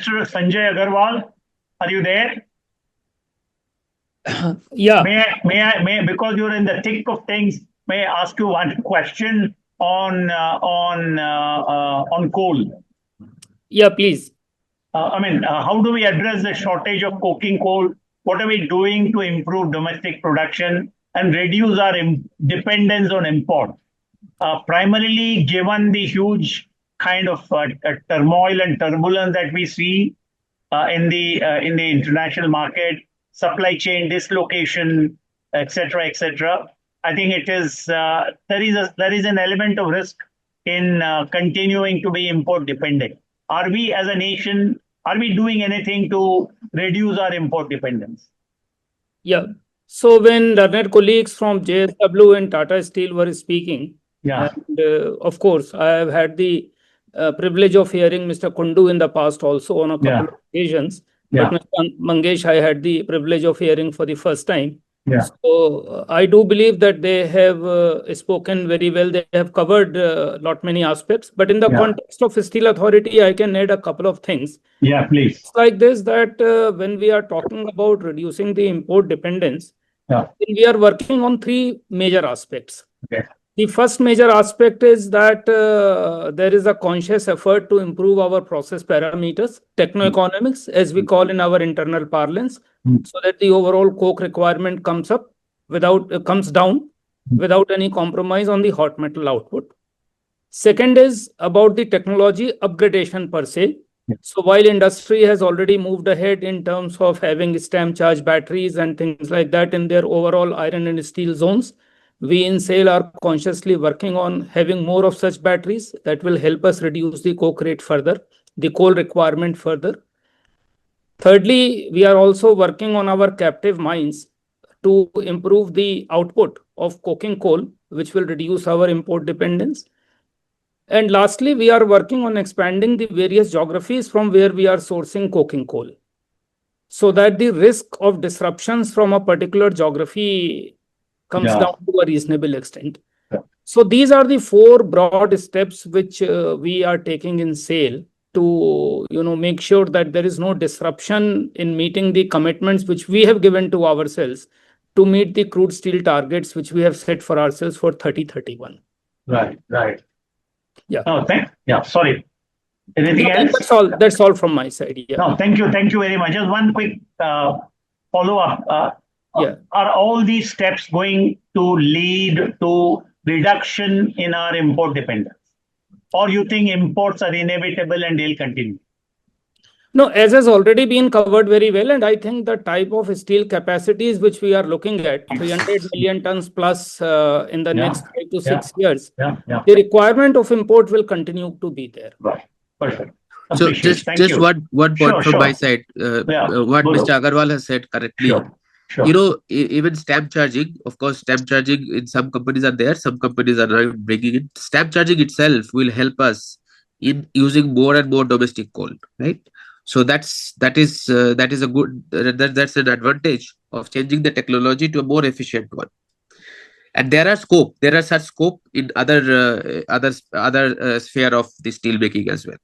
Mr. Sanjay Agarwal, are you there? Yeah, Because you're in the thick of things, may I ask you one question on coal? yeah, please. How do we address the shortage of coking coal? What are we doing to improve domestic production and reduce our dependence on import? Primarily, given the huge kind of turmoil and turbulence that we see in the international market, supply chain dislocation, etc., etc. I think it is there is an element of risk in continuing to be import dependent. Are we as a nation are we doing anything to reduce our import dependence? Yeah. So when learned colleagues from JSW and Tata Steel were speaking, Yeah, and of course, I have had the privilege of hearing Mr. Kundu in the past also on a couple yeah, of occasions. But yeah, Mr. Mangesh, I had the privilege of hearing for the first time. yeah, So I do believe that they have spoken very well. They have covered lot many aspects. But in the yeah, context of Steel Authority, I can add a couple of things. yeah. Please. It's like this that when we are talking about reducing the import dependence, Yeah. we are working on three major aspects. Okay. The first major aspect is that there is a conscious effort to improve our process parameters, techno-economics, as we call in our internal parlance, so that the overall coke requirement comes down without any compromise on the hot metal output. Second is about the technology upgradation per se. So while industry has already moved ahead in terms of having stamp charge batteries and things like that in their overall iron and steel zones, we in SAIL are consciously working on having more of such batteries that will help us reduce the coke rate further, the coal requirement further. Thirdly, we are also working on our captive mines to improve the output of coking coal, which will reduce our import dependence. And lastly, we are working on expanding the various geographies from where we are sourcing coking coal, so that the risk of disruptions from a particular geography comes Yeah. down to a reasonable extent. So these are the four broad steps which we are taking in SAIL to make sure that there is no disruption in meeting the commitments which we have given to ourselves to meet the crude steel targets which we have set for ourselves for 3031. Right. Right. Yeah. Oh, yeah. Sorry. Anything No, else? that's all from my side. Yeah. No, thank you very much. Just one quick follow up. Yeah. Are all these steps going to lead to reduction in our import dependence, or you think imports are inevitable and they'll continue? No, as has already been covered very well, and I think the type of steel capacities which we are looking at, 300 million tons plus in the next 5 to 6 years, the requirement of import will continue to be there. Right. Perfect. So just one point from my side. What Mr. Agarwal has said correctly. Sure. Even stamp charging, of course, stamp charging in some companies are there, some companies are not bringing it. Stamp charging itself will help us in using more and more domestic coal, right? So that is a good that's an advantage of changing the technology to a more efficient one. And there are such scope in other sphere of the steel making as well.